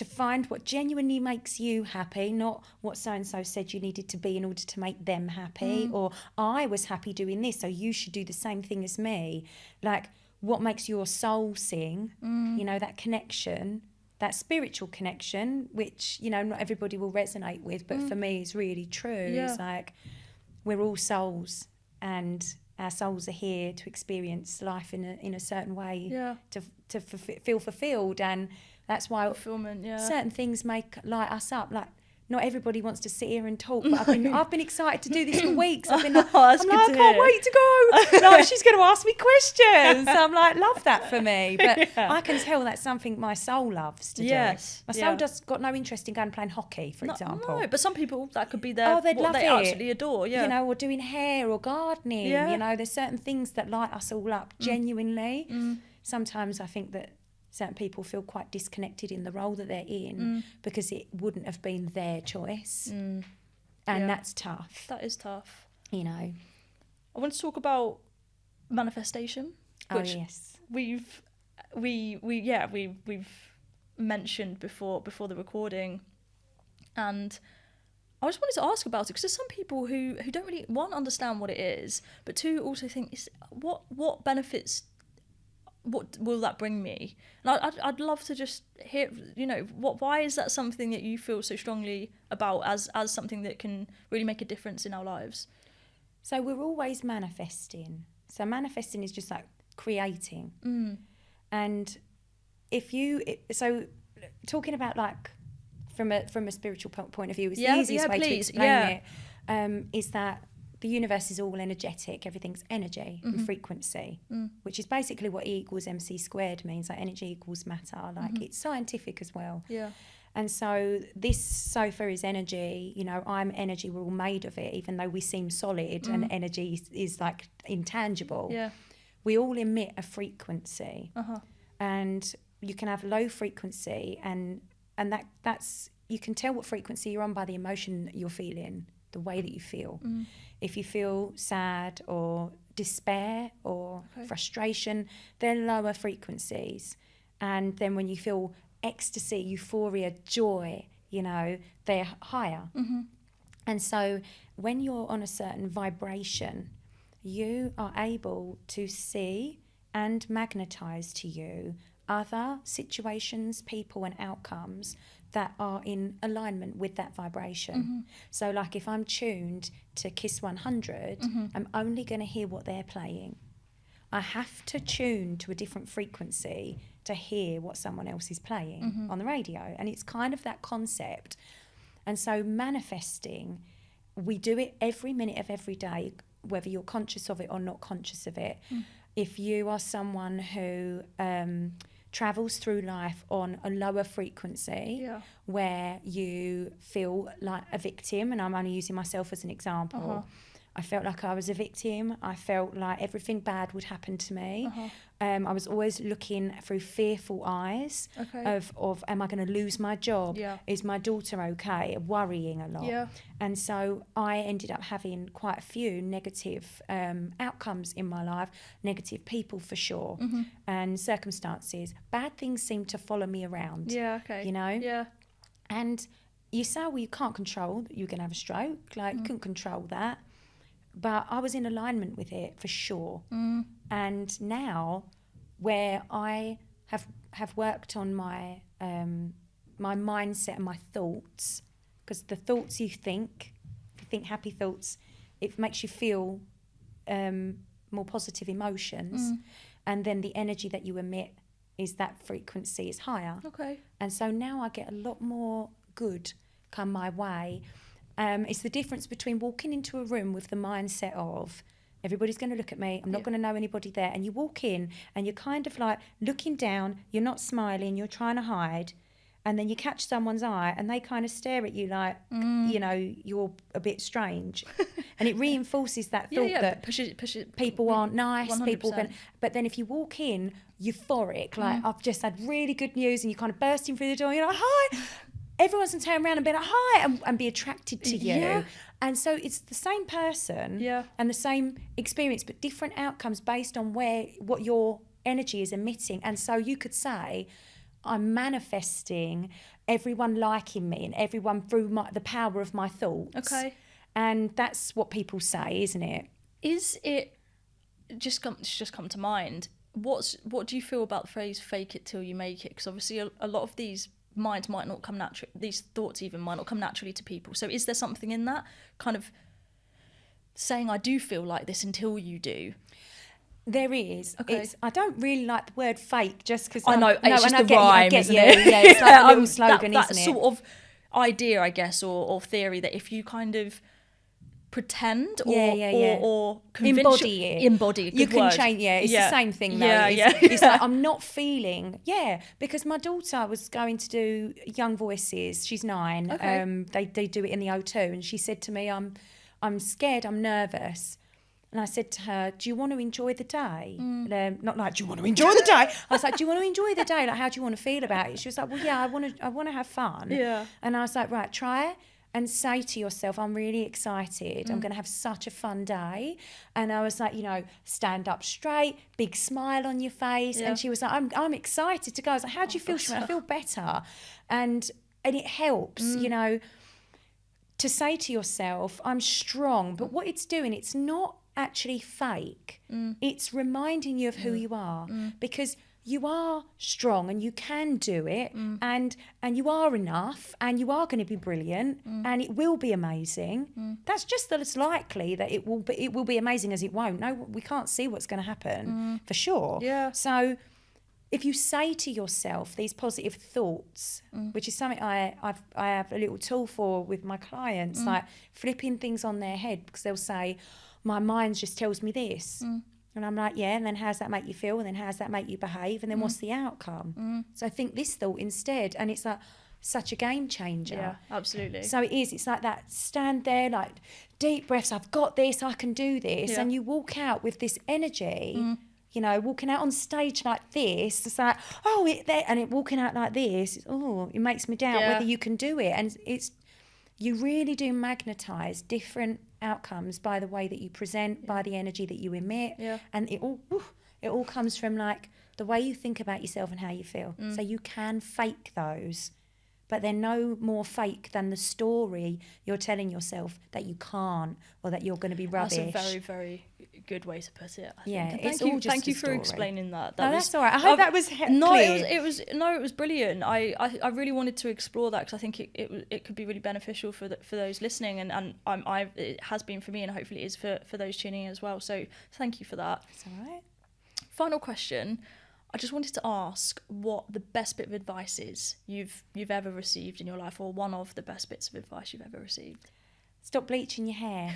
find what genuinely makes you happy, not what so-and-so said you needed to be in order to make them happy, or I was happy doing this, so you should do the same thing as me. Like, what makes your soul sing, that connection, that spiritual connection, which, not everybody will resonate with, but for me is really true. Yeah. It's like, we're all souls, and our souls are here to experience life in a certain way, to feel fulfilled, and that's why fulfillment, certain things light us up, like not everybody wants to sit here and talk, but I've been excited to do this for weeks. I've been like, I can't wait to go. Like, she's going to ask me questions. So I'm like, love that for me. But I can tell that's something my soul loves to do. My soul just got no interest in going and playing hockey, for example. No, but some people, that could be their, they'd love they it. absolutely adore. Yeah. You know, or doing hair or gardening. Yeah. You know, there's certain things that light us all up genuinely. Sometimes I think that certain people feel quite disconnected in the role that they're in because it wouldn't have been their choice. And that's tough. That is tough. You know. I want to talk about manifestation, which we've mentioned before the recording, and I just wanted to ask about it because there's some people who don't really, one, understand what it is, but two, also think, what benefits, what will that bring me? And I'd love to just hear, you know, why is that something that you feel so strongly about as something that can really make a difference in our lives? So we're always manifesting. So manifesting is just like creating. And so talking about like from a spiritual point of view, it's the easiest way to explain it, is that the universe is all energetic. Everything's energy and frequency, which is basically what E equals MC squared means. Like energy equals matter. Like it's scientific as well. Yeah. And so this sofa is energy. You know, I'm energy. We're all made of it, even though we seem solid and energy is like intangible. Yeah. We all emit a frequency, and you can have low frequency, and that's you can tell what frequency you're on by the emotion that you're feeling, the way that you feel. If you feel sad or despair or frustration, they're lower frequencies. And then when you feel ecstasy, euphoria, joy, you know, they're higher. And so when you're on a certain vibration, you are able to see and magnetize to you other situations, people and outcomes that are in alignment with that vibration. So like if I'm tuned to Kiss 100, I'm only going to hear what they're playing. I have to tune to a different frequency to hear what someone else is playing on the radio. And it's kind of that concept. And so manifesting, we do it every minute of every day, whether you're conscious of it or not conscious of it. If you are someone who travels through life on a lower frequency, where you feel like a victim, and I'm only using myself as an example, I felt like I was a victim. I felt like everything bad would happen to me. I was always looking through fearful eyes of am I going to lose my job? Is my daughter okay? Worrying a lot. And so I ended up having quite a few negative outcomes in my life, negative people for sure, and circumstances. Bad things seem to follow me around. You know? And you say, well, you can't control that you're going to have a stroke. Like, you couldn't control that. But I was in alignment with it for sure. And now, where I have worked on my my mindset and my thoughts, because the thoughts you think, if you think happy thoughts, it makes you feel more positive emotions, and then the energy that you emit is that frequency is higher. And so now I get a lot more good come my way. It's the difference between walking into a room with the mindset of everybody's going to look at me, I'm not going to know anybody there, and you walk in and you're kind of like looking down, you're not smiling, you're trying to hide, and then you catch someone's eye and they kind of stare at you like, you know, you're a bit strange. And it reinforces that thought that push it, people aren't nice, 100%. People can, but then if you walk in euphoric, like I've just had really good news, and you're kind of bursting through the door, you're like, hi, everyone's going to turn around and be like, hi, and be attracted to you. And so it's the same person and the same experience, but different outcomes based on what your energy is emitting. And so you could say, I'm manifesting everyone liking me and everyone through the power of my thoughts. And that's what people say, isn't it? Is it just come to mind? What do you feel about the phrase "fake it till you make it"? Because obviously a lot of these minds might not come naturally. These thoughts even might not come naturally to people. So is there something in that kind of saying I do feel like this until you do? There is. I don't really like the word fake just because I know it's just the rhyme, I get isn't you. it? Yeah, it's like a little slogan, that isn't it? Sort of, idea, I guess, or theory that if you kind of pretend or convince embody a good you can word. change. It's the same thing though. It's it's like I'm not feeling because my daughter was going to do Young Voices. She's 9. Okay. They do it in the O2, and she said to me, I'm scared, I'm nervous. And I said to her, do you want to enjoy the day? Not like, do you want to enjoy the day? I was like, do you want to enjoy the day? Like, how do you want to feel about it? She was like, well, yeah, I want to have fun. Yeah. And I was like, right, try it and say to yourself, I'm really excited. I'm going to have such a fun day. And I was like, stand up straight, big smile on your face. Yeah. And she was like, I'm excited to go. I was like, how do you feel? She went, I feel better. And it helps, to say to yourself, I'm strong. But what it's doing, it's not actually fake. It's reminding you of who you are, because you are strong and you can do it, and you are enough, and you are going to be brilliant, and it will be amazing. That's just as likely that it will be amazing as it won't. No, we can't see what's going to happen for sure. Yeah. So if you say to yourself these positive thoughts, which is something I have a little tool for with my clients, like flipping things on their head, because they'll say, my mind just tells me this. And I'm like, yeah, and then how does that make you feel? And then how does that make you behave? And then what's the outcome? So I think this thought instead, and it's like such a game changer. Yeah, absolutely. So it is. It's like that, stand there, like deep breaths, I've got this, I can do this. Yeah. And you walk out with this energy, walking out on stage like this. It's like, walking out like this, it makes me doubt whether you can do it. And you really do magnetize different outcomes by the way that you present, by the energy that you emit, and it all comes from like the way you think about yourself and how you feel. So you can fake those, but they're no more fake than the story you're telling yourself that you can't, or that you're going to be rubbish. That's a very, very good way to put it, I think. Yeah, it's all just thank you for explaining that. That's all right. I hope that was clear. It was brilliant. I really wanted to explore that, because I think it could be really beneficial for those listening, and it has been for me, and hopefully it is for those tuning in as well. So thank you for that. That's all right. Final question. I just wanted to ask what the best bit of advice is you've ever received in your life, or one of the best bits of advice you've ever received. Stop bleaching your hair.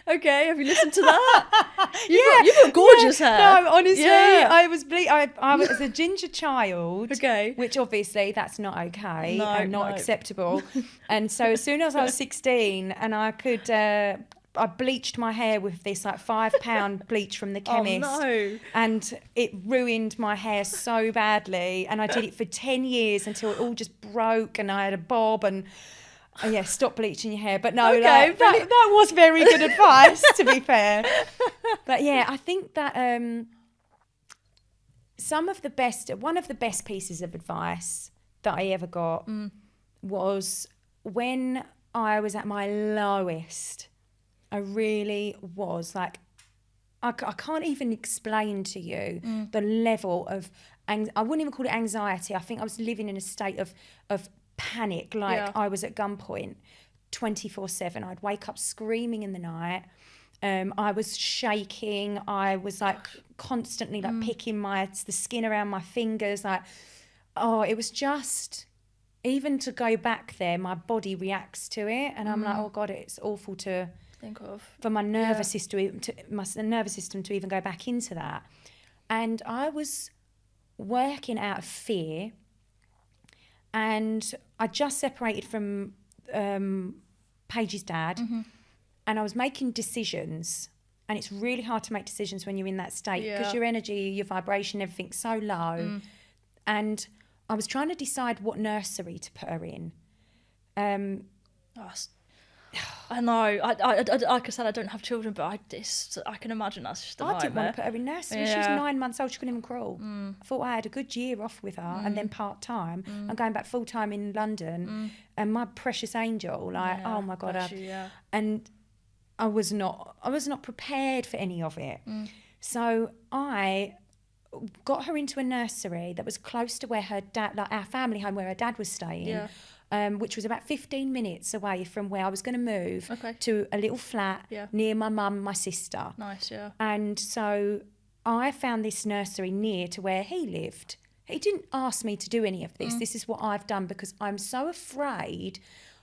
Okay, have you listened to that? You've got gorgeous hair. No, honestly, Yeah. I was I was a ginger child. Okay. Which obviously that's not okay and not No. acceptable. And so as soon as I was 16 and I could, I bleached my hair with this like £5 bleach from the chemist. Oh no. And it ruined my hair so badly. And I did it for 10 years until it all just broke, and I had a bob and... stop bleaching your hair. But no, Okay, that was very good advice, to be fair. But yeah, I think that one of the best pieces of advice that I ever got was when I was at my lowest. I really was like, I can't even explain to you the level of, I wouldn't even call it anxiety. I think I was living in a state of panic, I was at gunpoint 24/7. I'd wake up screaming in the night. I was shaking. I was like constantly like picking the skin around my fingers. It was just, even to go back there, my body reacts to it, and I'm like, oh God, it's awful to think of, for my nervous system to even go back into that. And I was working out of fear. And I just separated from Paige's dad, and I was making decisions. And it's really hard to make decisions when you're in that state, because your energy, your vibration, everything's so low. And I was trying to decide what nursery to put her in. I know. Like I said, I don't have children, but I can imagine that's just a nightmare. I didn't want to put her in nursery. She was 9 months old. She couldn't even crawl. I thought I had a good year off with her, and then part-time. I'm going back full-time in London. And my precious angel, oh my God. And I was not prepared for any of it. So I got her into a nursery that was close to where her dad, like our family home where her dad was staying. Which was about 15 minutes away from where I was going to move to a little flat near my mum and my sister. Nice, yeah. And so I found this nursery near to where he lived. he didn't ask me to do any of this. This is what I've done because I'm so afraid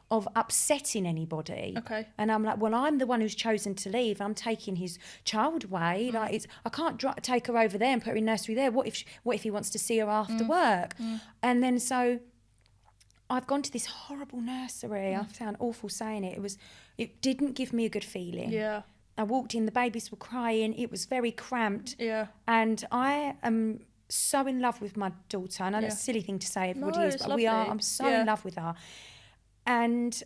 of upsetting anybody. Okay. And I'm like, well, I'm the one who's chosen to leave. I'm taking his child away. Like, I can't take her over there and put her in nursery there. What if he wants to see her after work? And then so I've gone to this horrible nursery. I sound awful saying it. It didn't give me a good feeling. Yeah. I walked in, the babies were crying. It was very cramped. Yeah. And I am so in love with my daughter. I know that's a silly thing to say, everybody is, but I'm so in love with her. And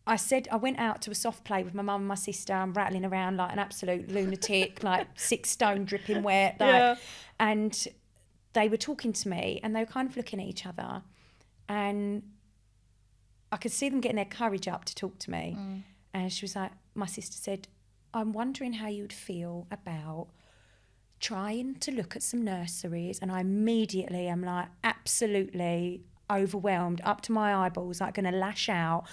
I went out to a soft play with my mum and my sister. I'm rattling around like an absolute lunatic, like 6 stone dripping wet. And they were talking to me and they were kind of looking at each other. And I could see them getting their courage up to talk to me. And she was like, my sister said, I'm wondering how you would feel about trying to look at some nurseries. And I immediately am like, absolutely overwhelmed up to my eyeballs, like gonna lash out,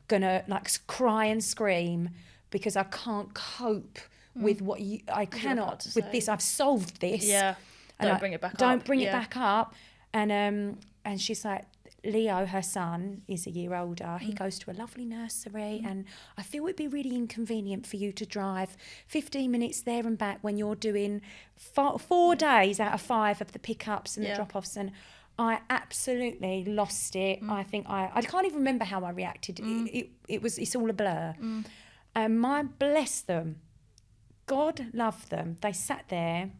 gonna like cry and scream because I can't cope with what I cannot with this. I've solved this. Yeah. Don't bring it back up. Don't bring it back up. And she's like, Leo, her son, is a year older. He goes to a lovely nursery and I feel it'd be really inconvenient for you to drive 15 minutes there and back when you're doing 4 days out of 5 of the pickups and the drop-offs. And I absolutely lost it. I think I can't even remember how I reacted. It's all a blur. And bless them. God love them. They sat there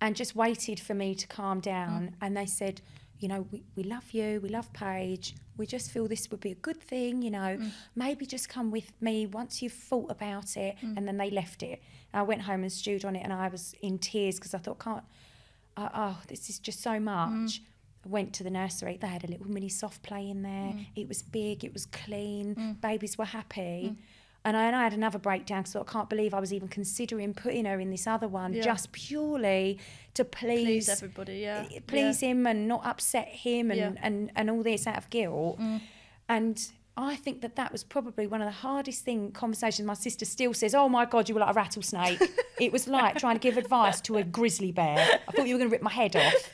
and just waited for me to calm down. And they said, you know, we love you, we love Paige. We just feel this would be a good thing, you know. Maybe just come with me once you've thought about it. And then they left it. I went home and stewed on it and I was in tears because I thought, this is just so much. I went to the nursery. They had a little mini soft play in there. It was big, it was clean. Babies were happy. And I had another breakdown because I can't believe I was even considering putting her in this other one just purely to please everybody, please him and not upset him and all this out of guilt. And I think that was probably one of the hardest conversations. My sister still says, oh my God, you were like a rattlesnake. It was like trying to give advice to a grizzly bear. I thought you were going to rip my head off.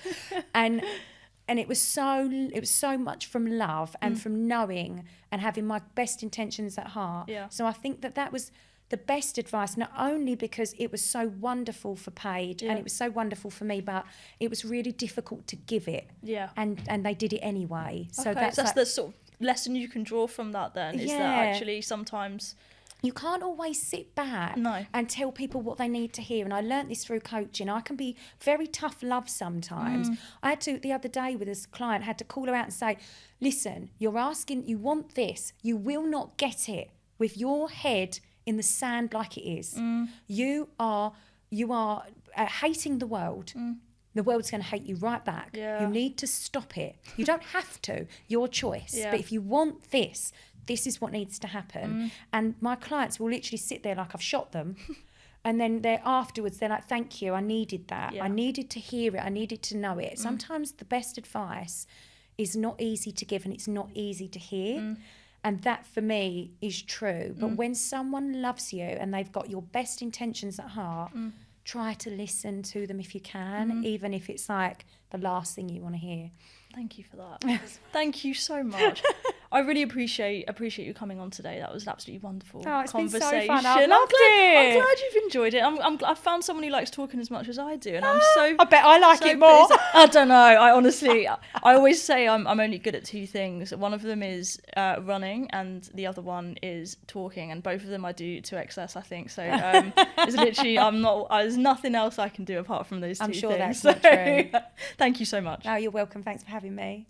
And it was so much from love and from knowing and having my best intentions at heart. So I think that was the best advice, not only because it was so wonderful for Paige and it was so wonderful for me, but it was really difficult to give it. And they did it anyway. So that's the sort of lesson you can draw from that then, is that actually sometimes you can't always sit back and tell people what they need to hear. And I learnt this through coaching. I can be very tough love sometimes. I had to, the other day with this client, had to call her out and say, listen, you're asking, you want this. You will not get it with your head in the sand like it is. You are hating the world. The world's going to hate you right back. You need to stop it. You don't have to. Your choice. But if you want this is what needs to happen. And my clients will literally sit there like I've shot them. And then afterwards, they're like, thank you, I needed that. I needed to hear it. I needed to know it. Sometimes the best advice is not easy to give and it's not easy to hear. And that for me is true. But when someone loves you and they've got your best intentions at heart, try to listen to them if you can, even if it's like the last thing you want to hear. Thank you for that. Thank you so much. I really appreciate you coming on today. That was an absolutely wonderful conversation. Been so fun. I loved it. I'm glad you've enjoyed it. I found someone who likes talking as much as I do, and I'm so. I bet I like it more. I don't know. I honestly, I always say I'm only good at 2 things. One of them is running, and the other one is talking. And both of them I do to excess, I think. So it's literally there's nothing else I can do apart from those 2 things. I'm sure that's not true. Thank you so much. Oh, you're welcome. Thanks for having me.